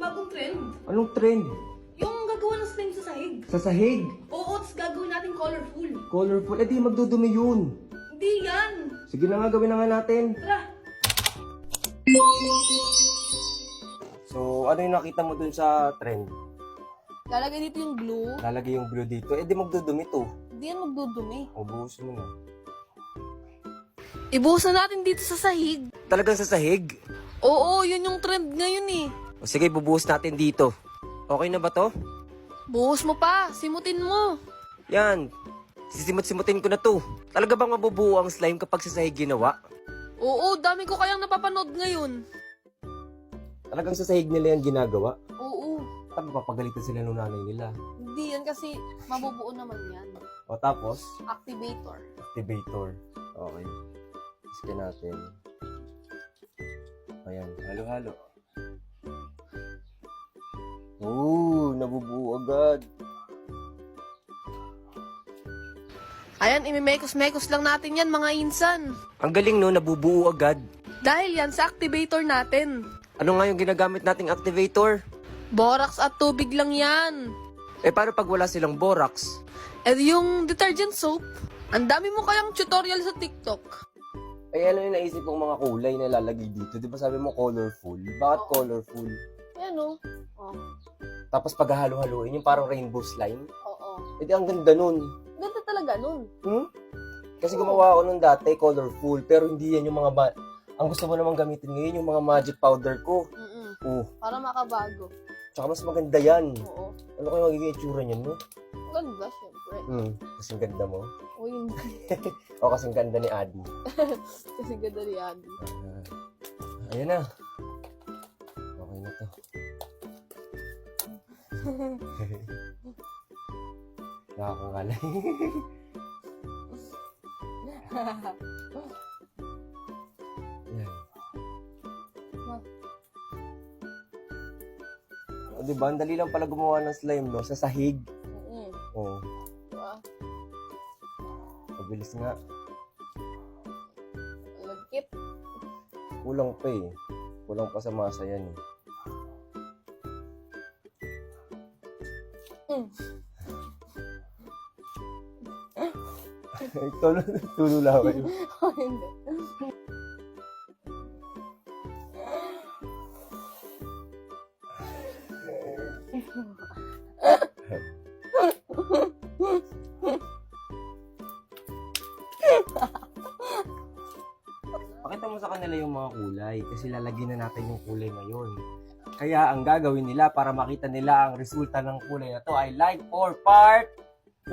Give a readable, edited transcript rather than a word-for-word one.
bagong trend. Anong trend? Yung gagawa ng slime sa sahig. Sa sahig? Oo, tapos gagawin natin colorful. Colorful? Eh di magdudumi yun. Hindi yan. Sige na nga, gawin na nga natin. Tara. So, ano yung nakita mo dun sa trend? Lalagay dito yung glue. Lalagay yung glue dito. Eh di magdudumi to. Hindi yan magdudumi. Ubuhos mo na. Ibuhos na natin dito sa sahig. Talagang sa sahig? Oo, yun yung trend ngayon eh. O sige, bubuhos natin dito. Okay na ba to? Buhos mo pa, simutin mo. Yan. Sisimut-simutin ko na to. Talaga bang mabubuo ang slime kapag sa sahig ginawa? Oo, dami ko kayang napapanood ngayon. Talagang sa sahig nila yan ginagawa? Oo. Tapos papagalitan sila ng nanay nila. Hindi yan kasi mabubuo naman yan. O tapos, Activator. activator. Okay. Iskin natin. Ayan, halo-halo. Oo, nabubuo agad. Ayan, imimekos-mekos lang natin yan mga insan. Ang galing no, nabubuo agad. Dahil yan sa activator natin. Ano nga yung ginagamit nating activator? Borax at tubig lang yan. Eh paano pag wala silang borax? Eh yung detergent soap, ang dami mo kayang tutorial sa TikTok. Eh ano yung naisip kong mga kulay na lalagay dito? Di ba sabi mo colorful? Bakit colorful? Ayan o. Oh. Tapos paghahalo-haluin yung parang rainbow slime? Oo. Eh di ang ganda nun. Ganda talaga nun. Kasi gumawa ako nun dati, colorful. Pero hindi yan yung mga... Ang gusto mo namang gamitin ngayon, yung mga magic powder ko. Para makabago. Tsaka mas maganda yan. Oo. Ano kayo magiging itsura niyan, no? Ganda, syempre. Kasing ganda mo. O yun. O kasing ganda ni Adi. Kasi ganda ni Andy. Ayan na. Okay na to. Nakakangalay. Yan. O, diba? Ang dali lang pala gumawa ng slime, no? Sa sahig. Oo. Diba? Mabilis nga. Lagkit. Kulang pa eh. Kulang pa sa masa yan eh. Tulo lang kayo. Oh, hindi. Pakita mo sa kanila yung mga kulay kasi lalagyan na natin yung kulay ngayon. Kaya ang gagawin nila para makita nila ang resulta ng kulay na to ay like for part 2.